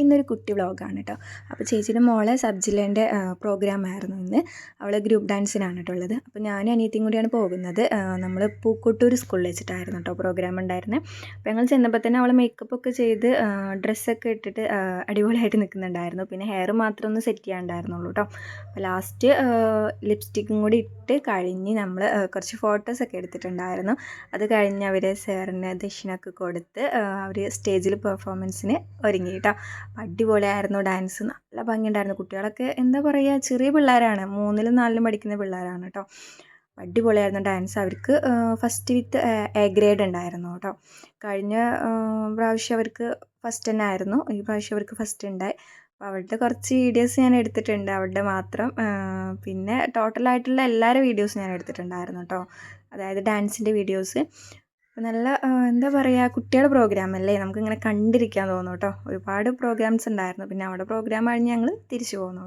ഇന്നൊരു കുട്ടി വ്ളോഗാണ് കേട്ടോ. അപ്പോൾ ചേച്ചിയുടെ മോളെ സബ് ജില്ലേൻ്റെ പ്രോഗ്രാമായിരുന്നു ഇന്ന്. അവൾ ഗ്രൂപ്പ് ഡാൻസിനാണ് കേട്ടോ ഉള്ളത്. അപ്പോൾ ഞാനും അനിയത്തിയും കൂടിയാണ് പോകുന്നത്. നമ്മൾ പൂക്കോട്ടൂർ സ്കൂളിൽ വെച്ചിട്ടായിരുന്നു കേട്ടോ പ്രോഗ്രാം ഉണ്ടായിരുന്നത്. അപ്പോൾ ഞങ്ങൾ ചെന്നപ്പോൾ തന്നെ അവൾ മേക്കപ്പൊക്കെ ചെയ്ത് ഡ്രസ്സൊക്കെ ഇട്ടിട്ട് അടിപൊളിയായിട്ട് നിൽക്കുന്നുണ്ടായിരുന്നു. പിന്നെ ഹെയർ മാത്രം ഒന്ന് സെറ്റ് ചെയ്യാണ്ടായിരുന്നുള്ളൂ കേട്ടോ. അപ്പോൾ ലാസ്റ്റ് ലിപ്സ്റ്റിക്കും കൂടി ഇട്ട് കഴിഞ്ഞ് നമ്മൾ കുറച്ച് ഫോട്ടോസൊക്കെ എടുത്തിട്ടുണ്ടായിരുന്നു. അത് കഴിഞ്ഞ് അവർ സാറിന് ദക്ഷിണയൊക്കെ കൊടുത്ത് അവർ സ്റ്റേജിൽ പെർഫോമൻസിന് ഒരുങ്ങി കേട്ടോ. അടിപൊളിയായിരുന്നു ഡാൻസ്, നല്ല ഭംഗിയുണ്ടായിരുന്നു. കുട്ടികളൊക്കെ എന്താ പറയുക, ചെറിയ പിള്ളേരാണ്, 3ലും 4ലും പഠിക്കുന്ന പിള്ളേരാണ് കേട്ടോ. അടിപൊളിയായിരുന്നു ഡാൻസ്. അവർക്ക് ഫസ്റ്റ് വിത്ത് എ ഗ്രേഡ് ഉണ്ടായിരുന്നു കേട്ടോ. കഴിഞ്ഞ പ്രാവശ്യം അവർക്ക് ഫസ്റ്റ് തന്നെ ആയിരുന്നു, ഈ പ്രാവശ്യം അവർക്ക് ഫസ്റ്റ് ഉണ്ടായി. അപ്പോൾ അവരുടെ കുറച്ച് വീഡിയോസ് ഞാൻ എടുത്തിട്ടുണ്ട്, അവരുടെ മാത്രം. പിന്നെ ടോട്ടലായിട്ടുള്ള എല്ലാവരുടെ വീഡിയോസ് ഞാൻ എടുത്തിട്ടുണ്ടായിരുന്നു കേട്ടോ, അതായത് ഡാൻസിൻ്റെ വീഡിയോസ്. അപ്പോൾ നല്ല എന്താ പറയുക, കുട്ടികളുടെ പ്രോഗ്രാമല്ലേ, നമുക്കിങ്ങനെ കണ്ടിരിക്കാൻ തോന്നും കേട്ടോ. ഒരുപാട് പ്രോഗ്രാംസ് ഉണ്ടായിരുന്നു. പിന്നെ അവിടെ പ്രോഗ്രാം കഴിഞ്ഞ് ഞങ്ങൾ തിരിച്ചു പോന്നു.